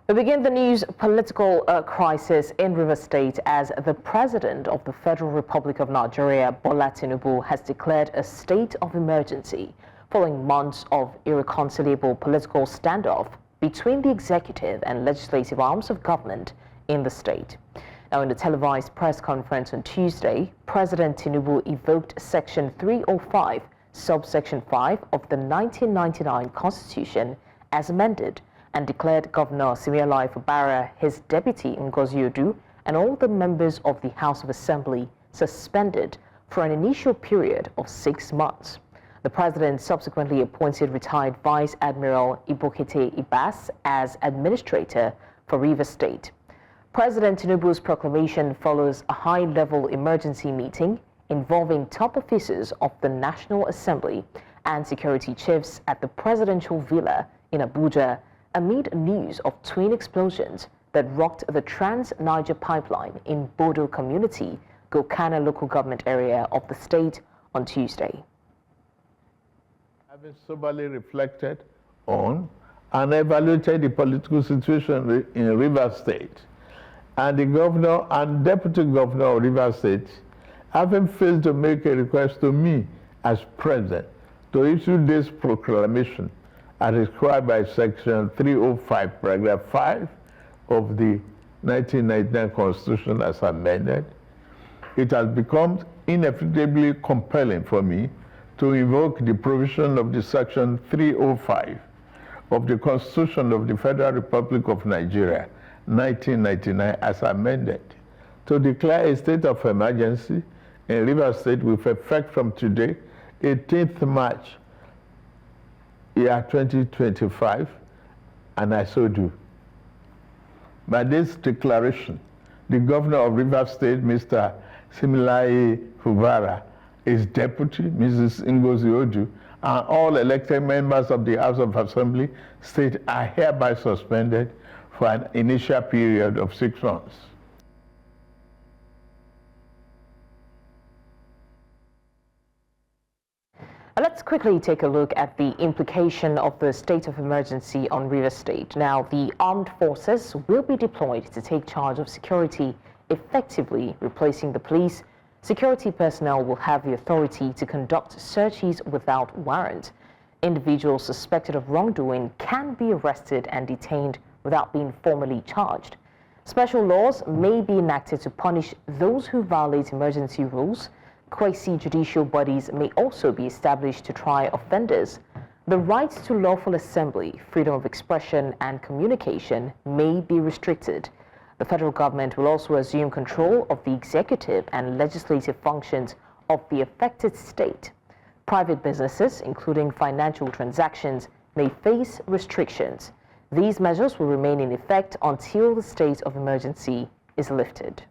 We begin the news political crisis in Rivers State as the President of the Federal Republic of Nigeria, Bola Tinubu, has declared a state of emergency following months of irreconcilable political standoff between the executive and legislative arms of government in the state. Now, in a televised press conference on Tuesday, President Tinubu evoked Section 305, subsection 5 of the 1999 Constitution as amended, and declared Governor Siminalayi Fubara, his deputy Ngozi Odu, and all the members of the House of Assembly suspended for an initial period of 6 months. The president subsequently appointed retired Vice Admiral Ibokete Ibas as administrator for Rivers State. President Tinubu's proclamation follows a high-level emergency meeting involving top officers of the National Assembly and security chiefs at the presidential villa in Abuja, amid news of twin explosions that rocked the Trans-Niger pipeline in Bodo community, Gokana local government area of the state on Tuesday. Having soberly reflected on and evaluated the political situation in Rivers State, and the governor and deputy governor of Rivers State having failed to make a request to me as president to issue this proclamation as described by Section 305, Paragraph 5 of the 1999 Constitution as amended, it has become inevitably compelling for me to invoke the provision of the Section 305 of the Constitution of the Federal Republic of Nigeria, 1999, as amended, to declare a state of emergency in Rivers State with effect from today, 18th March, year 2025, and I so do. By this declaration, the governor of Rivers State, Mr. Siminalayi Fubara, his deputy, Mrs. Ngozi Odu, and all elected members of the House of Assembly State are hereby suspended for an initial period of 6 months. Let's quickly take a look at the implication of the state of emergency on Rivers State. Now, the armed forces will be deployed to take charge of security, effectively replacing the police. Security personnel will have the authority to conduct searches without warrant. Individuals suspected of wrongdoing can be arrested and detained without being formally charged. Special laws may be enacted to punish those who violate emergency rules. Quasi-judicial bodies may also be established to try offenders. The right to lawful assembly, freedom of expression, and communication may be restricted. The federal government will also assume control of the executive and legislative functions of the affected state. Private businesses, including financial transactions, may face restrictions. These measures will remain in effect until the state of emergency is lifted.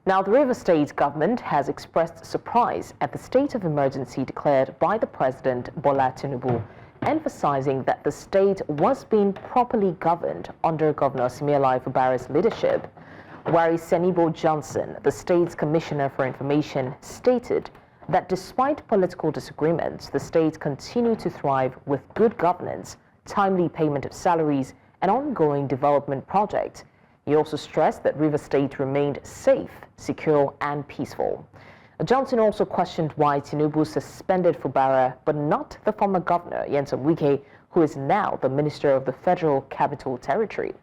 Now, the Rivers State government has expressed surprise at the state of emergency declared by the President Bola Tinubu, emphasizing that the state was being properly governed under Governor Siminalayi Fubara's leadership. Wari Senibo Johnson, the state's Commissioner for Information, stated that despite political disagreements, the state continued to thrive with good governance, timely payment of salaries, and ongoing development projects. He also stressed that Rivers State remained safe, secure, and peaceful. Johnson also questioned why Tinubu suspended Fubara, but not the former governor, Nyesom Wike, who is now the Minister of the Federal Capital Territory.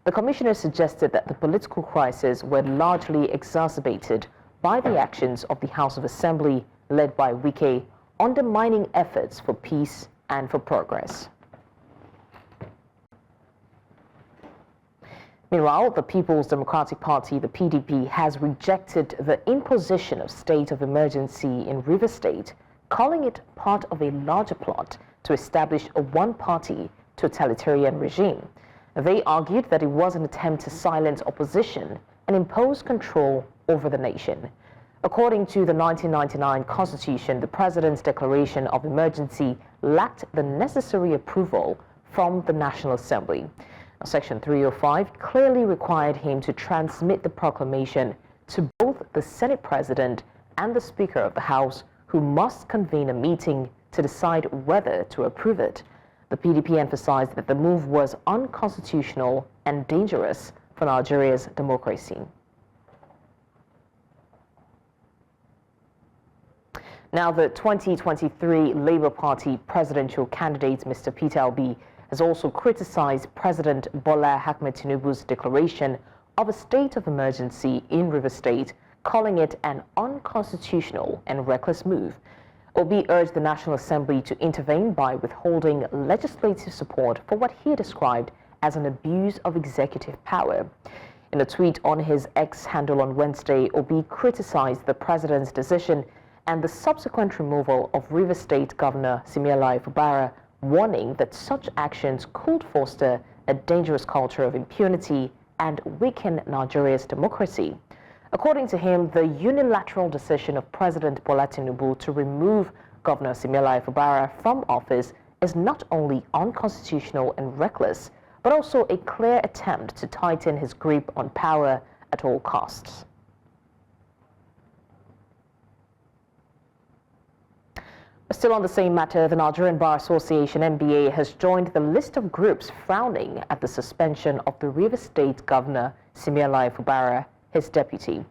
The commissioner suggested that the political crises were largely exacerbated by the actions of the House of Assembly, led by Wike, undermining efforts for peace and for progress. Meanwhile, the People's Democratic Party, the PDP, has rejected the imposition of state of emergency in Rivers State, calling it part of a larger plot to establish a one-party totalitarian regime. They argued that it was an attempt to silence opposition and impose control over the nation. According to the 1999 Constitution, the President's declaration of emergency lacked the necessary approval from the National Assembly. Section 305 clearly required him to transmit the proclamation to both the Senate President and the Speaker of the House, who must convene a meeting to decide whether to approve it. The PDP emphasized that the move was unconstitutional and dangerous for Nigeria's democracy. Now, the 2023 Labour Party presidential candidate, Mr. Peter Obi, has also criticized President Bola Ahmed Tinubu's declaration of a state of emergency in Rivers State, calling it an unconstitutional and reckless move. Obi urged the National Assembly to intervene by withholding legislative support for what he described as an abuse of executive power. In a tweet on his X handle on Wednesday, Obi criticized the president's decision and the subsequent removal of Rivers State Governor Siminalayi Fubara, warning that such actions could foster a dangerous culture of impunity and weaken Nigeria's democracy. According to him, the unilateral decision of President Bola Tinubu to remove Governor Siminalayi Fubara from office is not only unconstitutional and reckless, but also a clear attempt to tighten his grip on power at all costs. Still on the same matter, the Nigerian Bar Association (NBA) has joined the list of groups frowning at the suspension of the Rivers State Governor Siminalayi Fubara, his deputy.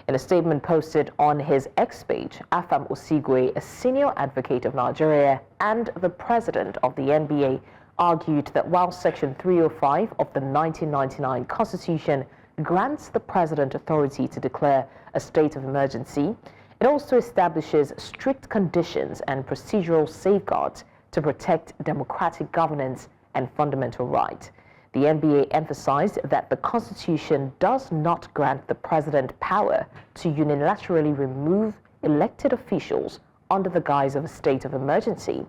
In a statement posted on his X page, Afam Osigwe, a senior advocate of Nigeria and the president of the NBA, argued that while Section 305 of the 1999 Constitution grants the president authority to declare a state of emergency, it also establishes strict conditions and procedural safeguards to protect democratic governance and fundamental rights. The NBA emphasized that the Constitution does not grant the president power to unilaterally remove elected officials under the guise of a state of emergency.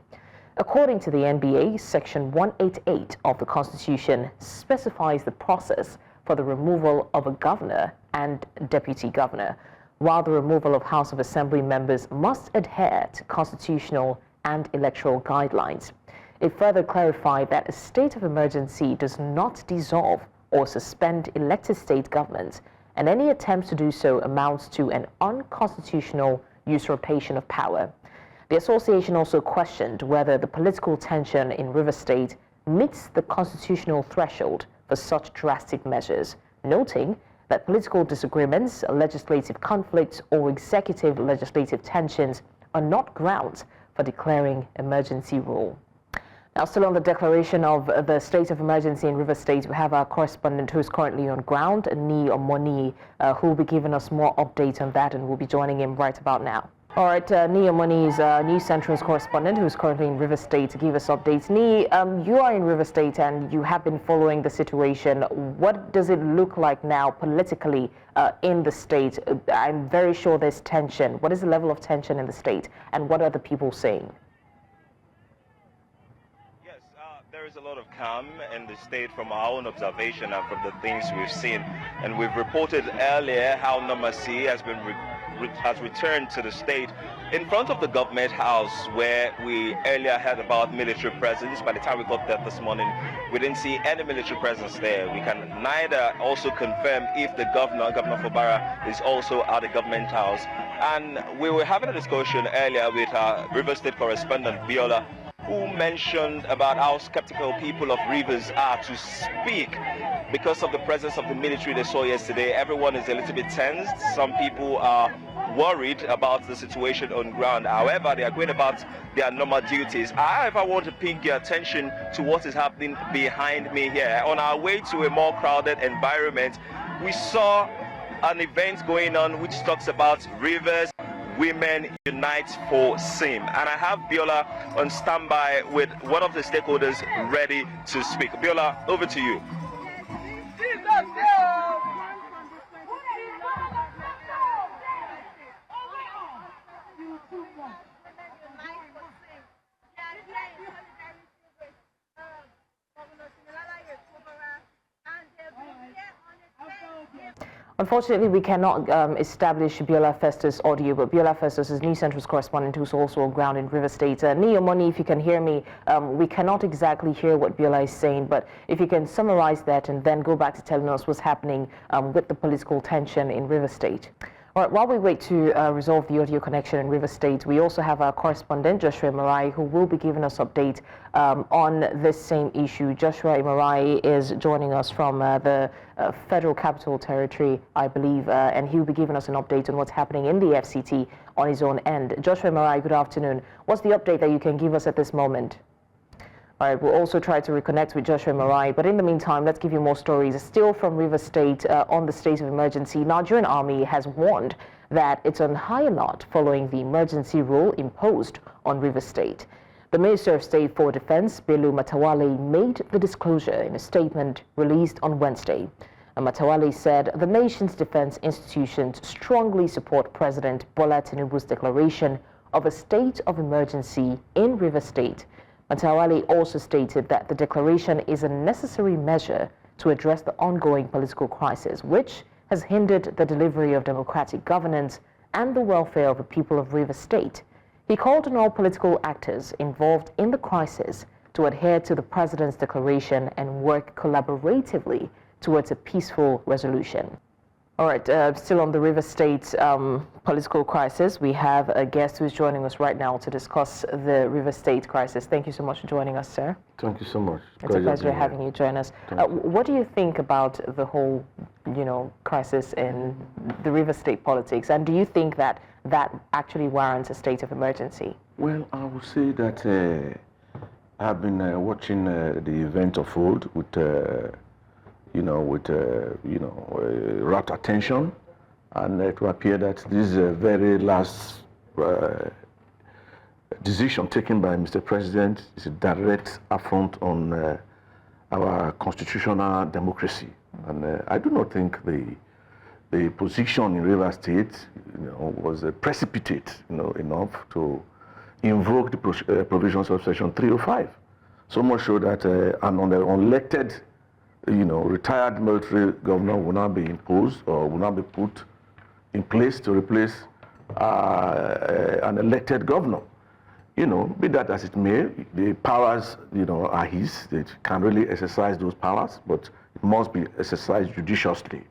According to the NBA, Section 188 of the Constitution specifies the process for the removal of a governor and deputy governor, while the removal of House of Assembly members must adhere to constitutional and electoral guidelines. It further clarified that a state of emergency does not dissolve or suspend elected state governments, and any attempt to do so amounts to an unconstitutional usurpation of power. The association also questioned whether the political tension in Rivers State meets the constitutional threshold for such drastic measures, noting that political disagreements, legislative conflicts, or executive legislative tensions are not grounds for declaring emergency rule. Now, still on the declaration of the state of emergency in Rivers State, we have our correspondent who is currently on ground, Ni Omoni, who will be giving us more updates on that, and we'll be joining him right about now. All right, Ni Omoni is News Central's correspondent who's currently in Rivers State to give us updates. Ni, you are in Rivers State and you have been following the situation. What does it look like now politically in the state? I'm very sure there's tension. What is the level of tension in the state, and what are the people saying? Yes, there is a lot of calm in the state from our own observation and from the things we've seen. And we've reported earlier how normalcy has returned to the state. In front of the government house, where we earlier heard about military presence, by the time we got there this morning, we didn't see any military presence there. We can neither also confirm if the Governor Fubara, is also at the government house. And we were having a discussion earlier with our Rivers State correspondent, Biola, who mentioned about how skeptical people of Rivers are to speak because of the presence of the military they saw yesterday. Everyone is a little bit tensed. Some people are worried about the situation on ground. However, they are going about their normal duties. However, I want to pick your attention to what is happening behind me here. On our way to a more crowded environment, we saw an event going on which talks about Rivers Women Unite for SIM. And I have Biola on standby with one of the stakeholders ready to speak. Biola, over to you. Unfortunately, we cannot establish Biola Festus' audio, but Biola Festus is News Central's correspondent who's also on ground in Rivers State. Ni Omoni, if you can hear me, we cannot exactly hear what Biola is saying, but if you can summarize that and then go back to telling us what's happening with the political tension in Rivers State. All right, while we wait to resolve the audio connection in Rivers State, we also have our correspondent, Joshua Imarai, who will be giving us update on this same issue. Joshua Imarai is joining us from the Federal Capital Territory, I believe, and he will be giving us an update on what's happening in the FCT on his own end. Joshua Imarai, good afternoon. What's the update that you can give us at this moment? All right, we'll also try to reconnect with Joshua Imarai, but in the meantime, let's give you more stories. Still from Rivers State on the state of emergency, Nigerian Army has warned that it's on high alert following the emergency rule imposed on Rivers State. The Minister of State for Defense, Bello Matawalle, made the disclosure in a statement released on Wednesday. Matawalle said the nation's defense institutions strongly support President Bola Tinubu's declaration of a state of emergency in Rivers State. Matawalle also stated that the declaration is a necessary measure to address the ongoing political crisis, which has hindered the delivery of democratic governance and the welfare of the people of Rivers State. He called on all political actors involved in the crisis to adhere to the president's declaration and work collaboratively towards a peaceful resolution. All right, still on the Rivers State political crisis, we have a guest who's joining us right now to discuss the Rivers State crisis. Thank you so much for joining us, sir. Thank you so much. It's a pleasure having you join us. What do you think about the whole, crisis in the Rivers State politics? And do you think that that actually warrants a state of emergency? Well, I would say that I've been watching the event unfold with rapt attention, and it will appear that this is a very last decision taken by Mr. President is a direct affront on our constitutional democracy, and I do not think the position in Rivers State, was precipitate, enough to invoke the provisions of Section 305. So much so that an unelected retired military governor will not be imposed or will not be put in place to replace an elected governor. Be that as it may, the powers, are his. They can really exercise those powers, but it must be exercised judiciously.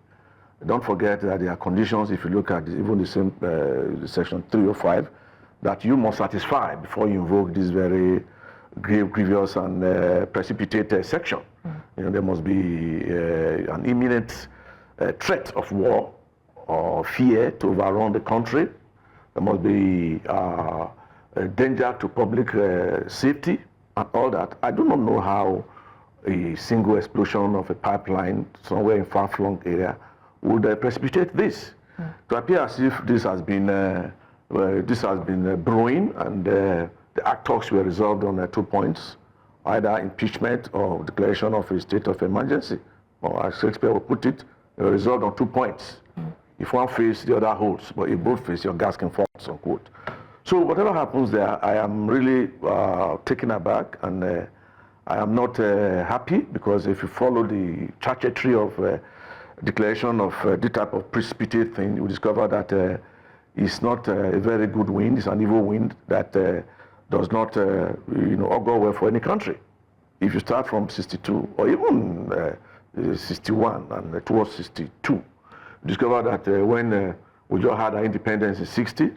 Don't forget that there are conditions, if you look at even the same Section 305, that you must satisfy before you invoke this very grievous and precipitated section. There must be an imminent threat of war or fear to overrun the country. There must be a danger to public safety and all that. I do not know how a single explosion of a pipeline somewhere in far-flung area would precipitate this. To appear as if this has been brewing, and the talks were resolved on 2 points, either impeachment or declaration of a state of emergency, or as Shakespeare would put it, they were resolved on 2 points. If one face, the other holds, but if both face, your gas can fall, unquote. So whatever happens there, I am really taken aback, and I am not happy, because if you follow the trajectory of declaration of this type of precipitate thing, you discover that it's not a very good wind, it's an evil wind that does not augur well for any country. If you start from 62 or even 61 and towards 62, you discover that when we just had our independence in 60,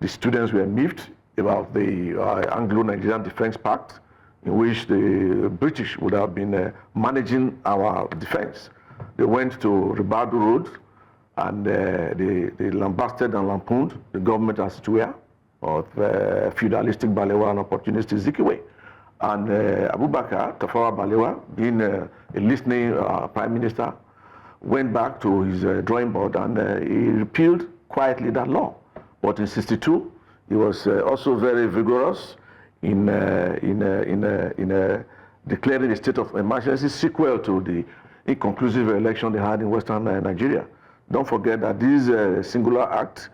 the students were miffed about the Anglo-Nigerian Defense Pact, in which the British would have been managing our defense. They went to Ribadu Road, and they lambasted and lampooned the government as it were, of feudalistic Balewa and opportunistic Zikiwe. And Abubakar Tafawa Balewa, being a listening prime minister, went back to his drawing board, and he repealed quietly that law. But in 62, he was also very vigorous in declaring a state of emergency sequel to the inconclusive election they had in Western Nigeria. Don't forget that this singular act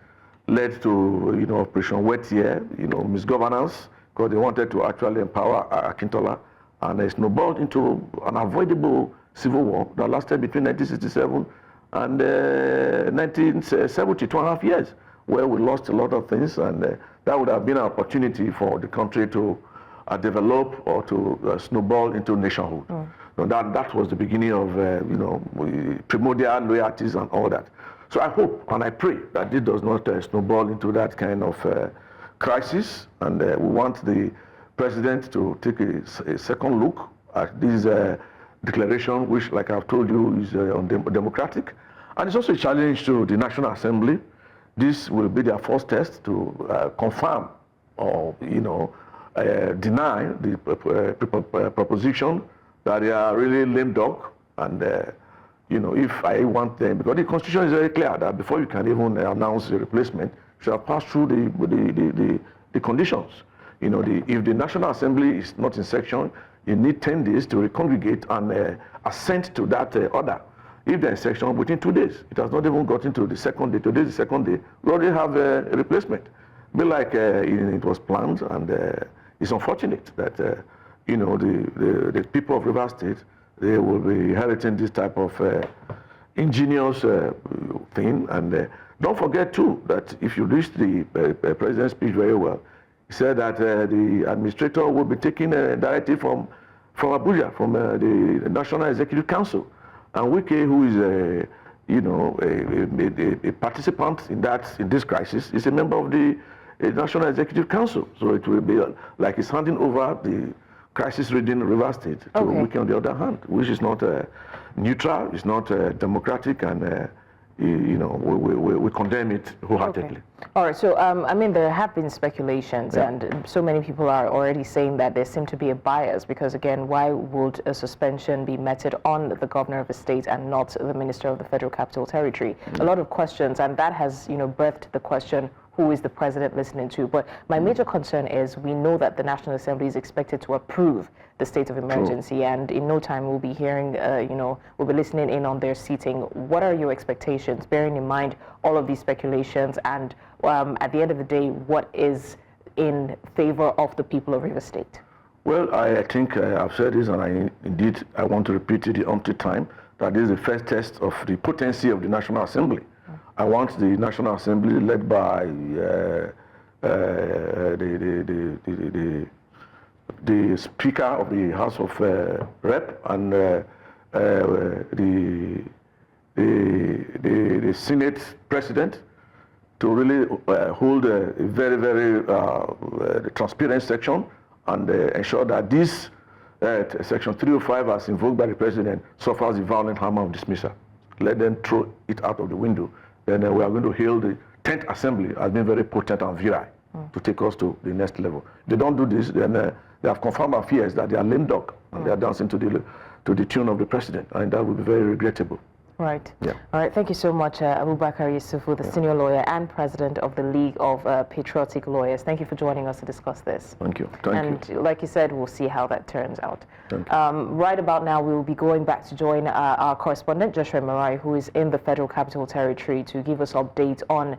led to Operation Wet Year, misgovernance, because they wanted to actually empower Akintola, and it snowballed into an avoidable civil war that lasted between 1967 and 1970, 2.5 years, where we lost a lot of things, and that would have been an opportunity for the country to develop or to snowball into nationhood. So that was the beginning of primordial loyalties and all that. So I hope and I pray that this does not snowball into that kind of crisis, and we want the president to take a second look at this declaration, which, like I've told you, is undemocratic. And it's also a challenge to the National Assembly. This will be their first test to confirm or, deny the proposition that they are really lame duck. And, if I want them, because the Constitution is very clear that before you can even announce a replacement, you shall pass through the conditions. If the National Assembly is not in session, you need 10 days to recongregate and assent to that order. If they're in session, within 2 days. It has not even gotten to the second day. Today is the second day. We already have a replacement. Be like it was planned, and it's unfortunate that the people of Rivers State, they will be inheriting this type of ingenious thing. And don't forget too that if you read the president's speech very well, he said that the administrator will be taking a directive from Abuja, from the National Executive Council. And Wike, who is a participant in this crisis, is a member of the National Executive Council. So it will be like he's handing over the crisis-ridden Rivers State to Wike on the other hand, which is not neutral, it's not democratic, and we condemn it wholeheartedly. Okay. All right, so there have been speculations, and so many people are already saying that there seemed to be a bias, because again, why would a suspension be meted on the governor of a state and not the minister of the Federal Capital Territory? A lot of questions, and that has birthed the question, who is the president listening to? But my major concern is we know that the National Assembly is expected to approve the state of emergency, and in no time we'll be hearing, we'll be listening in on their seating. What are your expectations, bearing in mind all of these speculations, and at the end of the day, what is in favor of the people of Rivers State? Well, I think I've said this, and I want to repeat it the umpteenth time, that this is the first test of the potency of the National Assembly. I want the National Assembly led by the Speaker of the House of Rep and the Senate President to really hold a very, very transparent section and ensure that this Section 305, as invoked by the President, suffers the violent hammer of dismissal. Let them throw it out of the window. Then we are going to hail the 10th Assembly as being very potent and virile to take us to the next level. If they don't do this, then they have confirmed our fears that they are lame dog and they are dancing to the tune of the President, and that would be very regrettable. Right. Yeah. All right. Thank you so much, Abubakar Yusufu, the senior lawyer and president of the League of Patriotic Lawyers. Thank you for joining us to discuss this. Thank you. Thank you. And like you said, we'll see how that turns out. Thank you. Right about now, we will be going back to join our correspondent, Joshua Marai, who is in the Federal Capital Territory, to give us updates on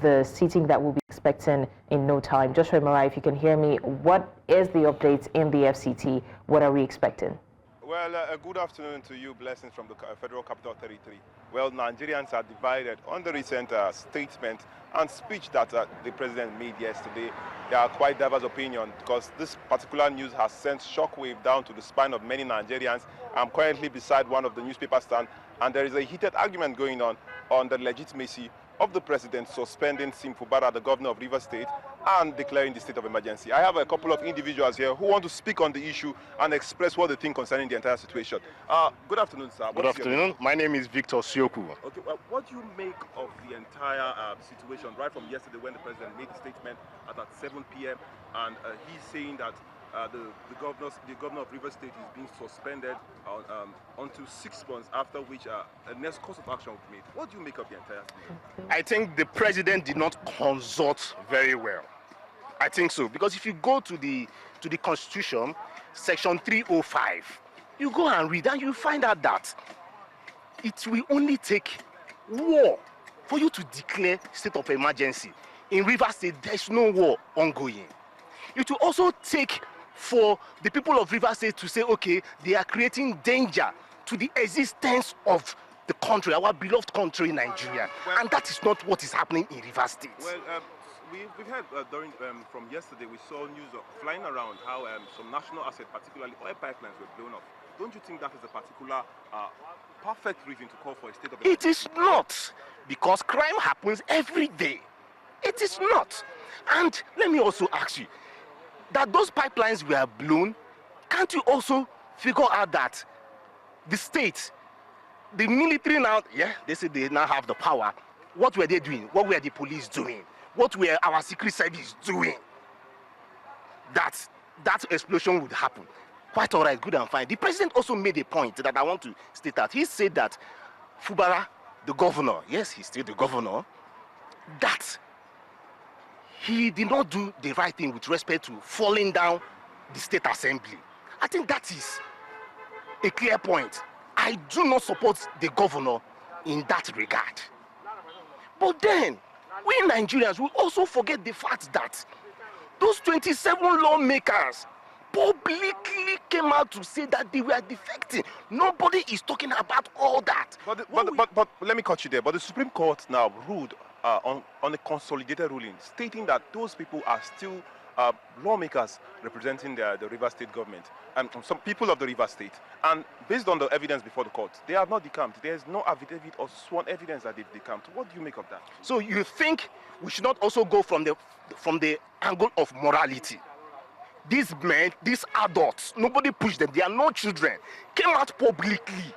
the seating that we'll be expecting in no time. Joshua Marai, if you can hear me, what is the update in the FCT? What are we expecting? Well, good afternoon to you. Blessings from the Federal Capital Territory. Well, Nigerians are divided on the recent statement and speech that the president made yesterday. There are quite diverse opinions because this particular news has sent shockwave down to the spine of many Nigerians. I'm currently beside one of the newspaper stands, and there is a heated argument going on the legitimacy of the president suspending Fubara, the governor of Rivers State, and declaring the state of emergency. I have a couple of individuals here who want to speak on the issue and express what they think concerning the entire situation. Good afternoon, sir. Good afternoon. My name is Victor Sioku. Okay, well, what do you make of the entire situation right from yesterday when the president made the statement at 7 p.m. and he's saying that the governor of Rivers State is being suspended until 6 months, after which a next course of action will be made. What do you make of the entire situation? I think the president did not consult very well. I think so, because if you go to the Constitution, Section 305, you go and read and you find out that it will only take war for you to declare state of emergency. In Rivers State, there is no war ongoing. It will also take for the people of Rivers State to say, okay, they are creating danger to the existence of the country, our beloved country, Nigeria. And that is not what is happening in Rivers State. Well, we've heard from yesterday, we saw news flying around how some national assets, particularly oil pipelines, were blown up. Don't you think that is a particular perfect reason to call for a state of emergency? It is not, because crime happens every day. It is not. And let me also ask you, that those pipelines were blown, can't you also figure out that the state, the military now, they say they now have the power. What were they doing? What were the police doing? What were our secret service doing? That explosion would happen. Quite all right, good and fine. The president also made a point that I want to state out. He said that Fubara, the governor, yes, he's still the governor, that he did not do the right thing with respect to falling down the state assembly. I think that is a clear point. I do not support the governor in that regard. But then, we Nigerians will also forget the fact that those 27 lawmakers publicly came out to say that they were defecting. Nobody is talking about all that. But let me cut you there. But the Supreme Court now ruled on a consolidated ruling, stating that those people are still lawmakers representing the River State government and some people of the River State. And based on the evidence before the court, they have not decamped. There is no affidavit or sworn evidence that they've decamped. What do you make of that? So you think we should not also go from the angle of morality? These men, these adults, nobody pushed them. They are no children. Came out publicly,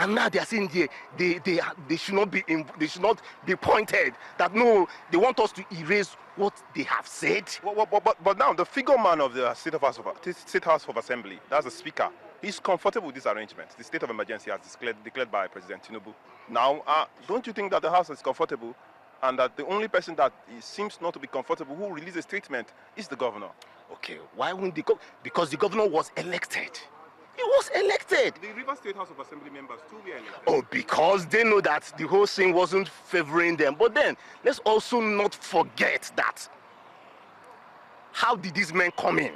and now they are saying they should not be pointed. That no, they want us to erase what they have said. But now the figure man of the State House of Assembly, that's the Speaker, he's comfortable with this arrangement. The state of emergency has declared by President Tinubu. Now, don't you think that the House is comfortable, and that the only person that seems not to be comfortable who released a statement is the governor? Okay, why wouldn't because the governor was elected. He was elected. The River State House of Assembly members too were elected. Oh, because they know that the whole thing wasn't favoring them. But then, let's also not forget that. How did these men come in?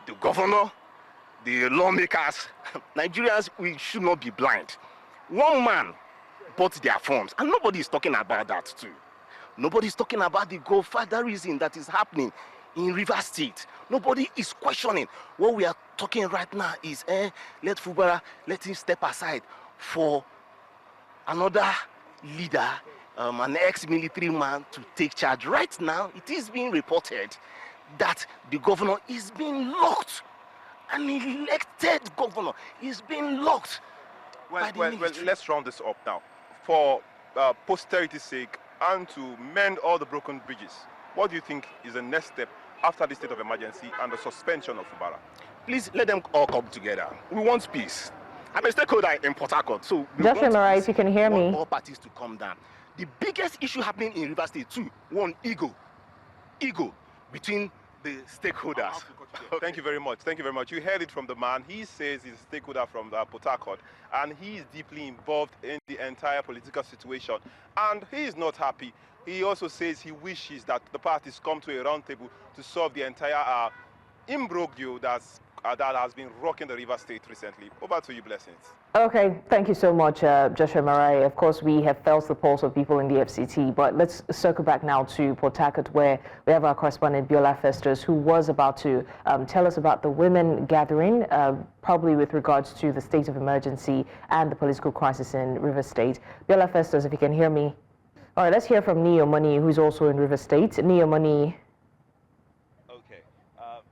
The governor, the lawmakers, Nigerians, we should not be blind. One man bought their forms, and nobody is talking about that too. Nobody is talking about the godfatherism that is happening in River State. Nobody is questioning. What we are talking right now is let Fubara, let him step aside for another leader, an ex-military man to take charge. Right now, it is being reported that the governor is being locked. An elected governor is being locked. Well, let's round this up now. For posterity's sake and to mend all the broken bridges, what do you think is the next step after the state of emergency and the suspension of Fubara? Please let them all come together. We want peace. I'm a stakeholder in Port Harcourt, so we Joshua want Marai, peace. if you can hear We want me. all parties to come down. The biggest issue happening in River State too, one, ego between the stakeholders. Thank you very much. Thank you very much. You heard it from the man. He says he's a stakeholder from Port Harcourt, and he is deeply involved in the entire political situation, and he is not happy. He also says he wishes that the parties come to a round table to solve the entire imbroglio that has been rocking the River State recently. Over to you, Blessings. Okay, thank you so much, Joshua Marai. Of course, we have felt the pulse of people in the FCT, but let's circle back now to Port Harcourt, where we have our correspondent, Biola Festus, who was about to tell us about the women gathering, probably with regards to the state of emergency and the political crisis in River State. Biola Festus, if you can hear me. All right, let's hear from Neo Money, who's also in River State. Neo Money. Okay,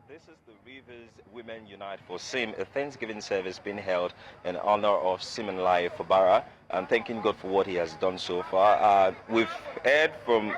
this is the Rivers Women Unite for SIM, a Thanksgiving service being held in honor of Siminalayi Fubara, and thanking God for what he has done so far. We've heard from,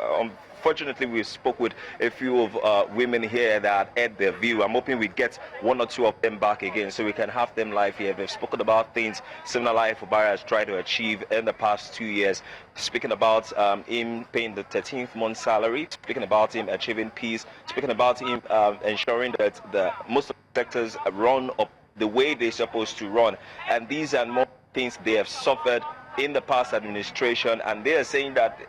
fortunately, we spoke with a few of women here that had their view. I'm hoping we get one or two of them back again so we can have them live here. They've spoken about things Siminalayi Fubara has tried to achieve in the past 2 years, speaking about him paying the 13th month salary, speaking about him achieving peace, speaking about him ensuring that most of the sectors run up the way they're supposed to run. And these and more things they have suffered in the past administration, and they are saying that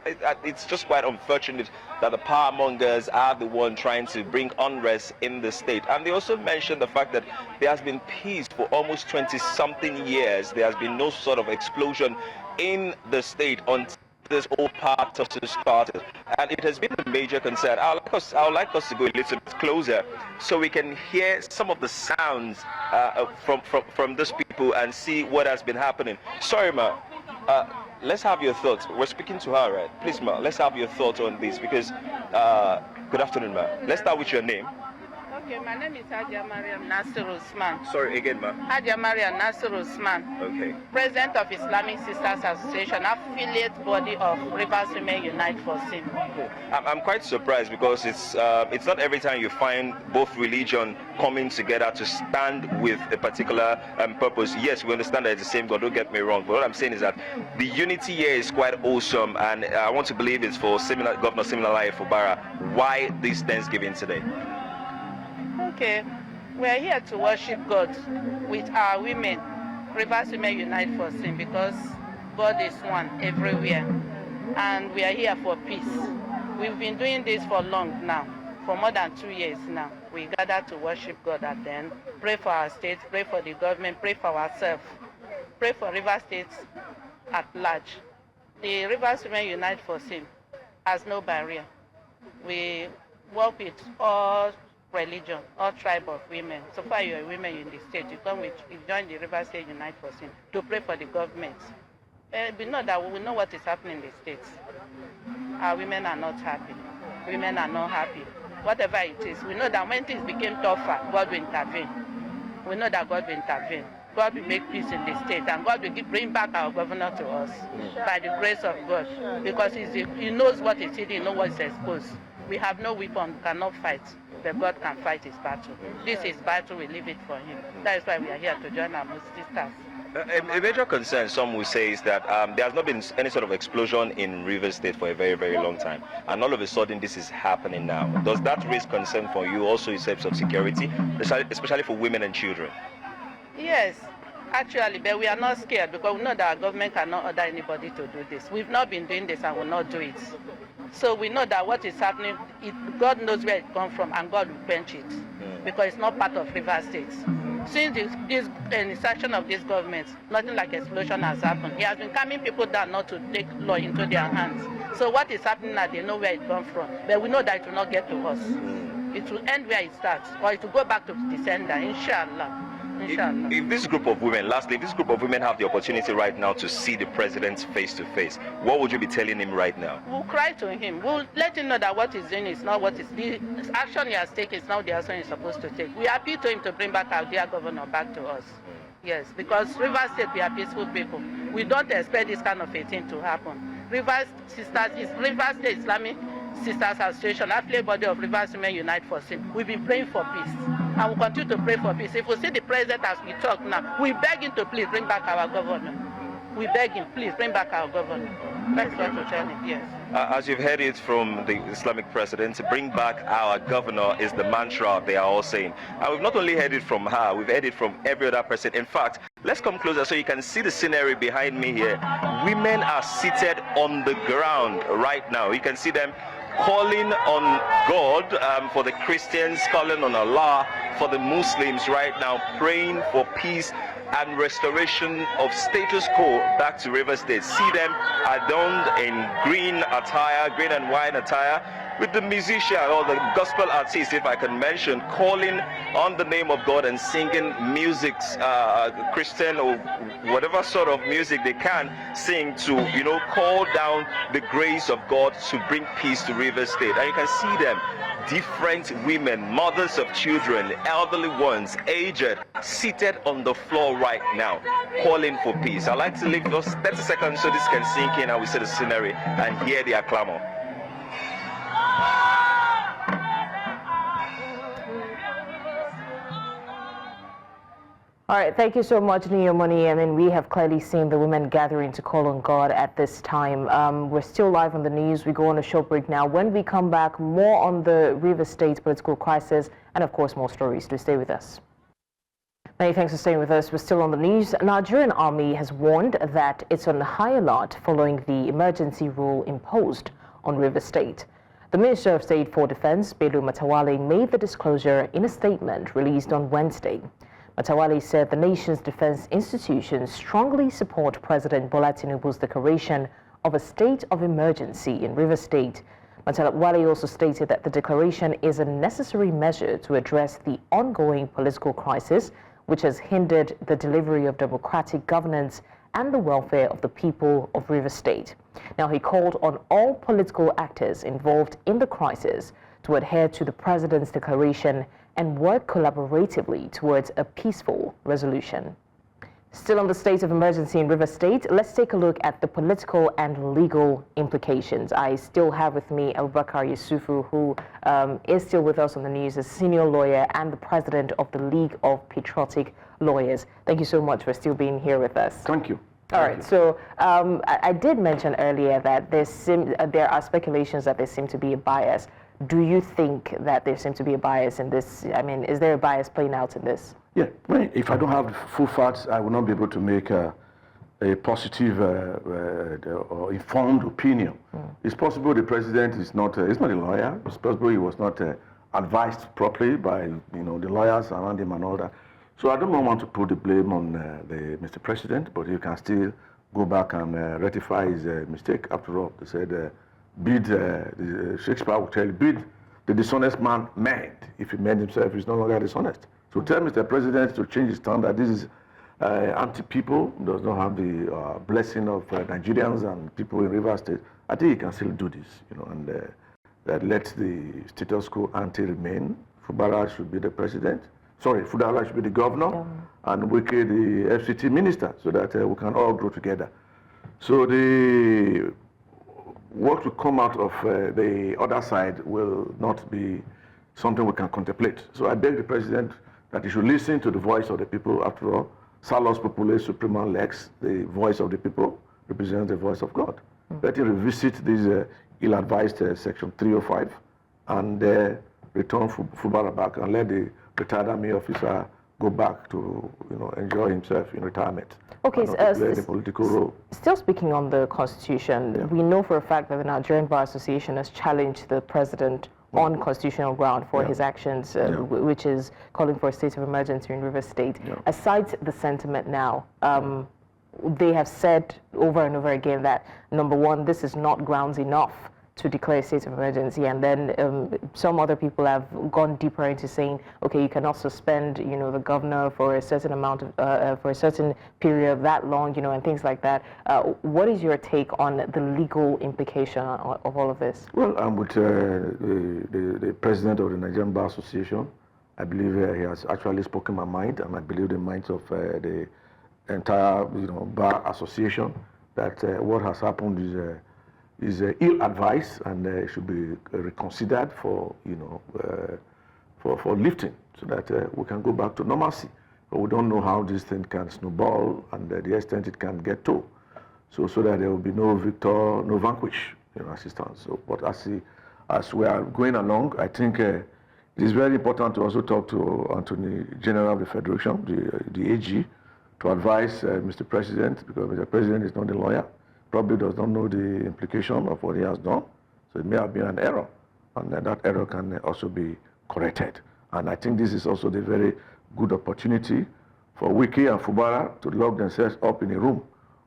it's just quite unfortunate that the power mongers are the one trying to bring unrest in the state. And they also mentioned the fact that there has been peace for almost 20-something years. There has been no sort of explosion in the state until this whole part started. and it has been a major concern. I would like us to go a little bit closer so we can hear some of the sounds from those people and see what has been happening. Sorry, ma. Let's have your thoughts. We're speaking to her, right? Please, ma, let's have your thoughts on this because, good afternoon, ma. Let's start with your name. Okay, my name is Hadia Mariam Nasir Usman. Sorry, again, ma. Hadia Mariam Nasir Usman. Okay. President of Islamic Sisters Association, affiliate body of Rivers Women Unite for Sin. I'm quite surprised because it's not every time you find both religion coming together to stand with a particular purpose. Yes, we understand that it's the same God, don't get me wrong, but what I'm saying is that the unity here is quite awesome, and I want to believe it's for Governor Siminalayi Fubara. Why this Thanksgiving today? Okay, we're here to worship God with our women, Rivers Women Unite for Sin, because God is one everywhere, and we are here for peace. We've been doing this for long now, for more than 2 years now. We gather to worship God at the end, pray for our state, pray for the government, pray for ourselves, pray for River State at large. The Rivers Women Unite for Sin has no barrier. We work with all religion, all tribe of women. So far you're women in the state, you join the River State Unite for Sin to pray for the government. We know that we know what is happening in the states. Our women are not happy. Women are not happy. Whatever it is, we know that when things became tougher, God will intervene. We know that God will intervene. God will make peace in the state, and God will bring back our governor to us by the grace of God, because he knows what is hidden, he knows what is exposed. We have no weapon, cannot fight, but God can fight his battle. This is battle, we leave it for him. That is why we are here to join our sisters. A major concern, some will say, is that there has not been any sort of explosion in Rivers State for a very, very long time. And all of a sudden, this is happening now. Does that raise concern for you also in terms of security, especially for women and children? Yes, actually, but we are not scared because we know that our government cannot order anybody to do this. We've not been doing this and will not do it. So we know that what is happening, God knows where it comes from, and God will quench it, because it's not part of River State. Since this insertion of this government, nothing like explosion has happened. He has been calming people down not to take law into their hands. So what is happening now, they know where it comes from, but we know that it will not get to us. It will end where it starts, or it will go back to the sender, inshallah. If this group of women, lastly, if this group of women have the opportunity right now to see the president face to face, what would you be telling him right now? We'll cry to him. We'll let him know that what he's doing is not what is the action he has taken is not the action he's supposed to take. We appeal to him to bring back our dear governor back to us. Yes, because River State, we are peaceful people. We don't expect this kind of a thing to happen. River State Islamic Sisters Association, affiliate body of Rivers Women Unite for Sin. We've been praying for peace, and we'll continue to pray for peace. If we see the president as we talk now, we beg him to please bring back our governor. We beg him, please bring back our governor. That's what we're telling him, yes. As you've heard it from the Islamic president, bring back our governor is the mantra they are all saying. And we've not only heard it from her, we've heard it from every other person. In fact, let's come closer so you can see the scenery behind me here. Women are seated on the ground right now. You can see them calling on God, for the Christians, calling on Allah, for the Muslims right now, praying for peace and restoration of status quo back to River State. See them adorned in green attire, green and white attire, with the musician or the gospel artist, if I can mention, calling on the name of God and singing music, Christian or whatever sort of music they can sing to, call down the grace of God to bring peace to River State. And you can see them, different women, mothers of children, elderly ones, aged, seated on the floor right now, calling for peace. I'd like to leave those 30 seconds so this can sink in and we see the scenery and hear their clamor. All right, thank you so much, Niyomoni. I mean, we have clearly seen the women gathering to call on God at this time. We're still live on the news. We go on a short break now. When we come back, more on the River State political crisis and, of course, more stories. Do stay with us. Many thanks for staying with us. We're still on the news. Nigerian Army has warned that it's on high alert following the emergency rule imposed on River State. The Minister of State for Defense, Bello Matawalle, made the disclosure in a statement released on Wednesday. Matawalle said the nation's defense institutions strongly support President Bola Tinubu's declaration of a state of emergency in River State, Wale also stated that the declaration is a necessary measure to address the ongoing political crisis, which has hindered the delivery of democratic governance and the welfare of the people of Rivers State. Now, he called on all political actors involved in the crisis to adhere to the president's declaration and work collaboratively towards a peaceful resolution. Still on the state of emergency in Rivers State, let's take a look at the political and legal implications. I still have with me Abubakar Yusufu, who is still with us on the news as senior lawyer and the president of the League of Patriotic Lawyers. Thank you so much for still being here with us. Thank you. All right, so I did mention earlier that there are speculations that there seem to be a bias. Do you think that there seems to be a bias in this? I mean, is there a bias playing out in this? Yeah, well, if I don't have full facts, I will not be able to make a positive or informed opinion. It's possible the president is not a lawyer. It's possible he was not advised properly by the lawyers around him and all that. So I don't want to put the blame on Mr. President, but you can still go back and rectify his mistake. After all, they said, Shakespeare will tell you, bid the dishonest man mend. If he mend himself, he's no longer dishonest. So tell Mr. President to change his tone that this is anti-people, does not have the blessing of Nigerians and people in Rivers State. I think he can still do this, and let the status quo ante remain. Fubara should be the president. Sorry, Fubara should be the governor, and Wike the FCT minister, so that we can all grow together. So what will come out of the other side will not be something we can contemplate. So I beg the president that he should listen to the voice of the people. After all, Salus Populi Suprema Lex, the voice of the people, represents the voice of God. Let him revisit this ill-advised Section 305 and return Fubara back and let the retired army officer go back to enjoy himself in retirement. Okay, play the political role. Still speaking on the Constitution, we know for a fact that the Nigerian Bar Association has challenged the president on constitutional ground for his actions, which is calling for a state of emergency in Rivers State. Aside the sentiment now, they have said over and over again that, number one, this is not grounds enough to declare a state of emergency, and then some other people have gone deeper into saying, okay, you cannot suspend, the governor for a certain amount of, for a certain period that long, and things like that. What is your take on the legal implication of all of this? Well, I'm with the president of the Nigerian Bar Association. I believe he has actually spoken my mind, and I believe the minds of the entire, Bar Association, that what has happened is ill-advised and should be reconsidered for lifting, so that we can go back to normalcy. But we don't know how this thing can snowball and the extent it can get to, so that there will be no victor, no vanquish, assistance. So, but as we are going along, I think it is very important to also talk to Attorney General of the Federation, the AG, to advise Mr. President, because Mr. President is not a lawyer. Probably does not know the implication of what he has done. So it may have been an error, and that error can also be corrected. And I think this is also the very good opportunity for Wike and Fubara to lock themselves up in a room.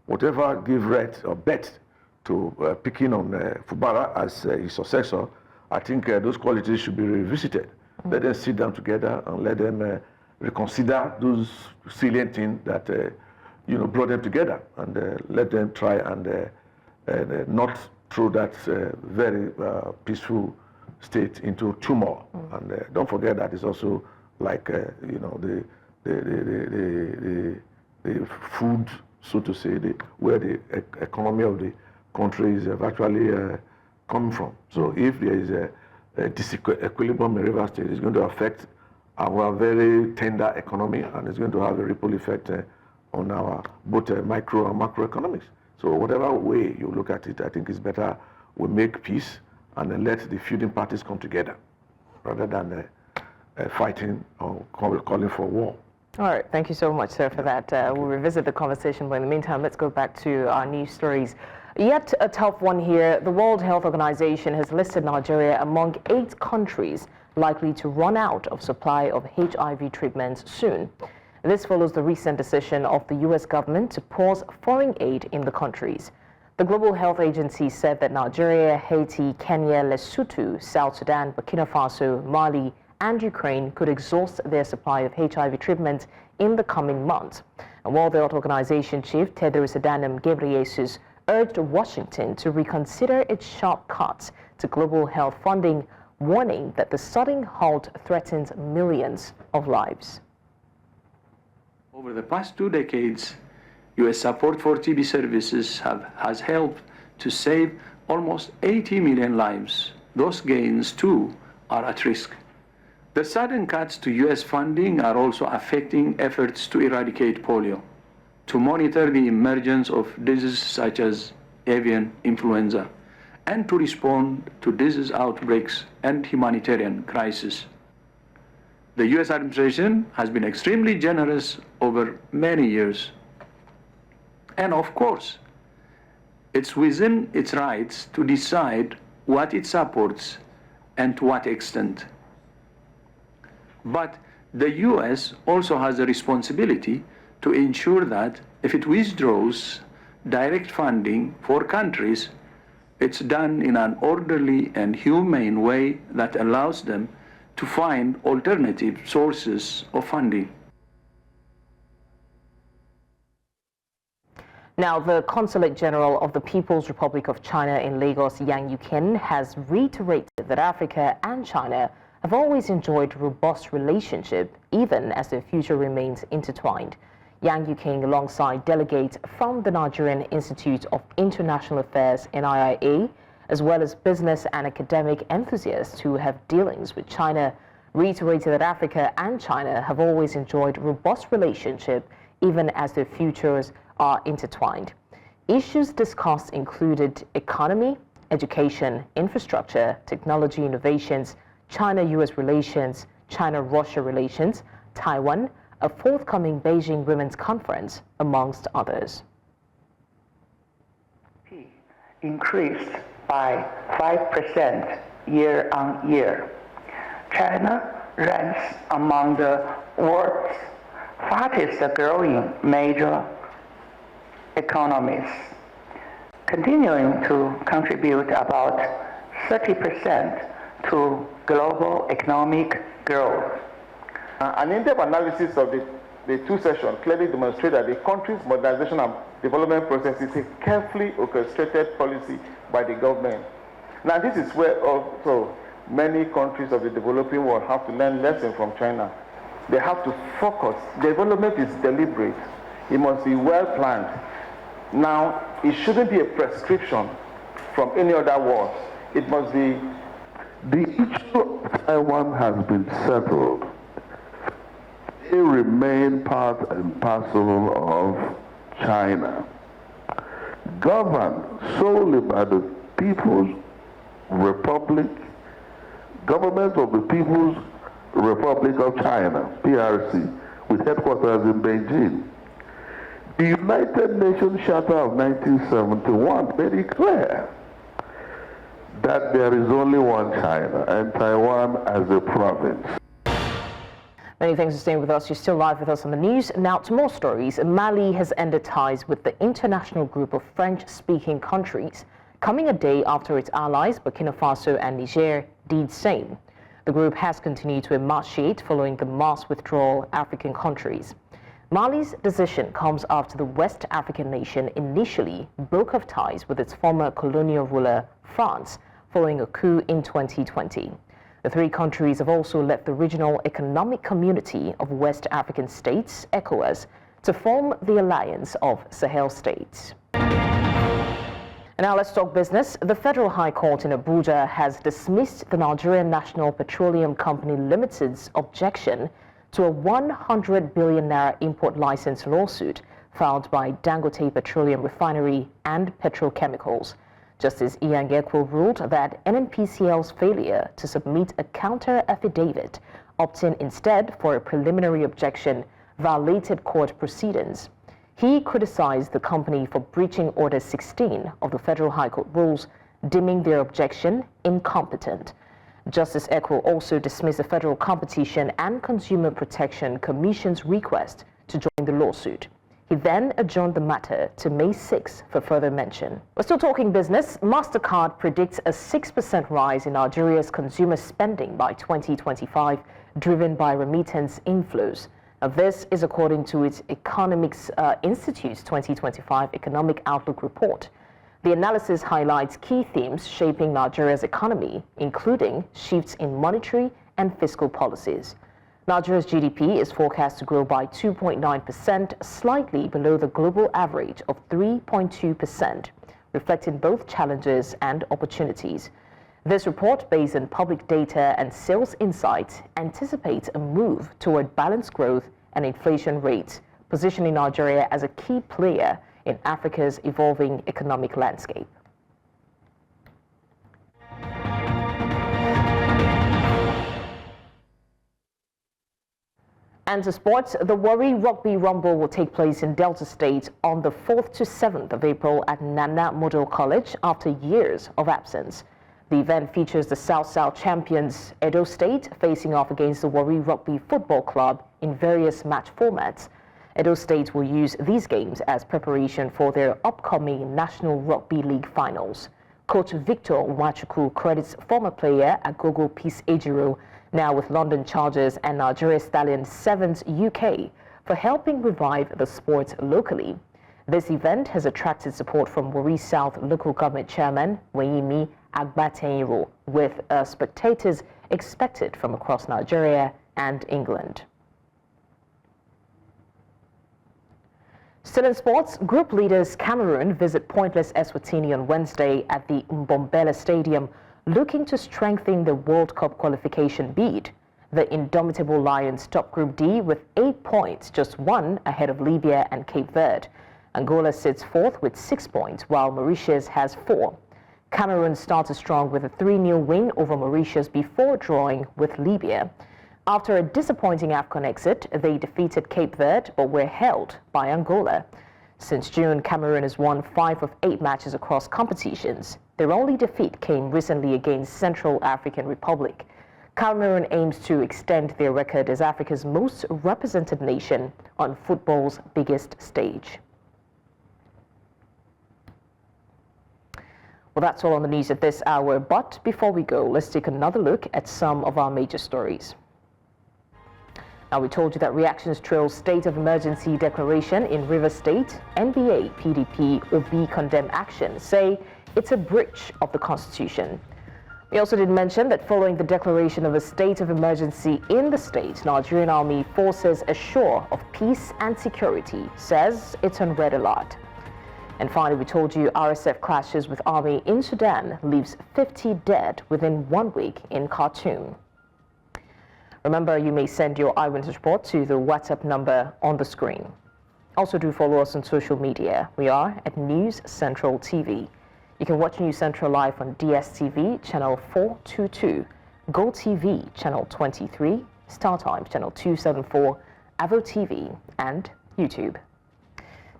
Whatever give right or bet to picking on Fubara as his successor, I think those qualities should be revisited. Let them sit down together and let them reconsider those salient things that brought them together, and let them try and not throw that very peaceful state into turmoil. And don't forget that it's also like the food, so to say, where the economy of the country is actually coming from. So if there is a disequilibrium in Rivers State, it's going to affect our very tender economy, and it's going to have a ripple effect on our both micro and macroeconomics. So whatever way you look at it, I think it's better we make peace and then let the feuding parties come together rather than fighting or calling for war. All right, thank you so much, sir, for that. We'll revisit the conversation, but in the meantime, let's go back to our news stories. Yet a tough one here. The World Health Organization has listed Nigeria among 8 countries likely to run out of supply of HIV treatments soon. This follows the recent decision of the U.S. government to pause foreign aid in the countries. The Global Health Agency said that Nigeria, Haiti, Kenya, Lesotho, South Sudan, Burkina Faso, Mali, and Ukraine could exhaust their supply of HIV treatment in the coming months. And World Health Organization Chief Tedros Adhanom Ghebreyesus urged Washington to reconsider its sharp cuts to global health funding, warning that the sudden halt threatens millions of lives. Over the past 2 decades, U.S. support for TB services has helped to save almost 80 million lives. Those gains, too, are at risk. The sudden cuts to U.S. funding are also affecting efforts to eradicate polio, to monitor the emergence of diseases such as avian influenza, and to respond to disease outbreaks and humanitarian crises. The U.S. administration has been extremely generous over many years. And of course, it's within its rights to decide what it supports and to what extent. But the U.S. also has a responsibility to ensure that if it withdraws direct funding for countries, it's done in an orderly and humane way that allows them to find alternative sources of funding. Now, the Consulate General of the People's Republic of China in Lagos, Yang Yukin, has reiterated that Africa and China have always enjoyed a robust relationship, even as their future remains intertwined. Yang Yukin, alongside delegates from the Nigerian Institute of International Affairs, NIIA, as well as business and academic enthusiasts who have dealings with China, reiterated that Africa and China have always enjoyed a robust relationship, even as their futures are intertwined. Issues discussed included economy, education, infrastructure, technology innovations, China-US relations, China-Russia relations, Taiwan, a forthcoming Beijing Women's Conference, amongst others. Increased by 5% year on year. China ranks among the world's fastest growing major economies, continuing to contribute about 30% to global economic growth. An in-depth analysis of the two sessions clearly demonstrates that the country's modernization and development process is a carefully orchestrated policy by the government. Now, this is where also many countries of the developing world have to learn lessons from China. They have to focus. Development is deliberate. It must be well planned. Now, it shouldn't be a prescription from any other world. It must be. The issue of Taiwan has been settled. They remain part and parcel of China, governed solely by the People's Republic, Government of the People's Republic of China, PRC, with headquarters in Beijing. The United Nations Charter of 1971 made it clear that there is only one China and Taiwan as a province. Many thanks for staying with us. You're still live with us on the news. Now to more stories. Mali has ended ties with the international group of French-speaking countries, coming a day after its allies, Burkina Faso and Niger, did same. The group has continued to emaciate following the mass withdrawal African countries. Mali's decision comes after the West African nation initially broke off ties with its former colonial ruler, France, following a coup in 2020. The three countries have also left the Regional Economic Community of West African States, ECOWAS, to form the Alliance of Sahel States. And now let's talk business. The Federal High Court in Abuja has dismissed the Nigerian National Petroleum Company Limited's objection to a 100 billion naira import license lawsuit filed by Dangote Petroleum Refinery and Petrochemicals. Justice Ian Gekwo ruled that NNPCL's failure to submit a counter affidavit, opting instead for a preliminary objection, violated court proceedings. He criticized the company for breaching Order 16 of the Federal High Court rules, deeming their objection incompetent. Justice Ekwo also dismissed the Federal Competition and Consumer Protection Commission's request to join the lawsuit. He then adjourned the matter to May 6 for further mention. We're still talking business. MasterCard predicts a 6% rise in Nigeria's consumer spending by 2025, driven by remittance inflows. Now, this is according to its Economics Institute's 2025 Economic Outlook report. The analysis highlights key themes shaping Nigeria's economy, including shifts in monetary and fiscal policies. Nigeria's GDP is forecast to grow by 2.9%, slightly below the global average of 3.2%, reflecting both challenges and opportunities. This report, based on public data and sales insights, anticipates a move toward balanced growth and inflation rates, positioning Nigeria as a key player in Africa's evolving economic landscape. And to sports, the Warri Rugby Rumble will take place in Delta State on the 4th to 7th of April at Nana Model College after years of absence. The event features the South-South champions Edo State facing off against the Warri Rugby Football Club in various match formats. Edo State will use these games as preparation for their upcoming National Rugby League finals. Coach Victor Nwachukwu credits former player Agogo Peace Ejiro, now with London Chargers and Nigeria Stallions 7th UK, for helping revive the sport locally. This event has attracted support from Warri South Local Government Chairman Weyimi Agbateiro, with spectators expected from across Nigeria and England. Still in sports, group leaders Cameroon visit Pointless Eswatini on Wednesday at the Mbombela Stadium, looking to strengthen the World Cup qualification bid. The indomitable Lions top Group D with 8 points, just one ahead of Libya and Cape Verde. Angola sits fourth with 6 points, while Mauritius has 4. Cameroon started strong with a 3-0 win over Mauritius before drawing with Libya. After a disappointing AFCON exit, they defeated Cape Verde but were held by Angola. Since June, Cameroon has won 5 of 8 matches across competitions. Their only defeat came recently against Central African Republic. Cameroon aims to extend their record as Africa's most represented nation on football's biggest stage. Well, that's all on the news at this hour, but before we go, let's take another look at some of our major stories. Now, we told you that reactions trail state of emergency declaration in Rivers State. NBA, PDP, Obi condemn action, say it's a breach of the Constitution. We also did mention that following the declaration of a state of emergency in the state, Nigerian Army Forces Assure of Peace and Security says it's on red alert. And finally, we told you RSF clashes with Army in Sudan leaves 50 dead within 1 week in Khartoum. Remember, you may send your eyewitness report to the WhatsApp number on the screen. Also, do follow us on social media. We are at News Central TV. You can watch News Central live on DSTV, channel 422, GoTV, channel 23, StarTimes, channel 274, Avo TV, and YouTube.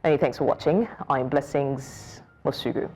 Many thanks for watching. I'm Blessings Mosugu.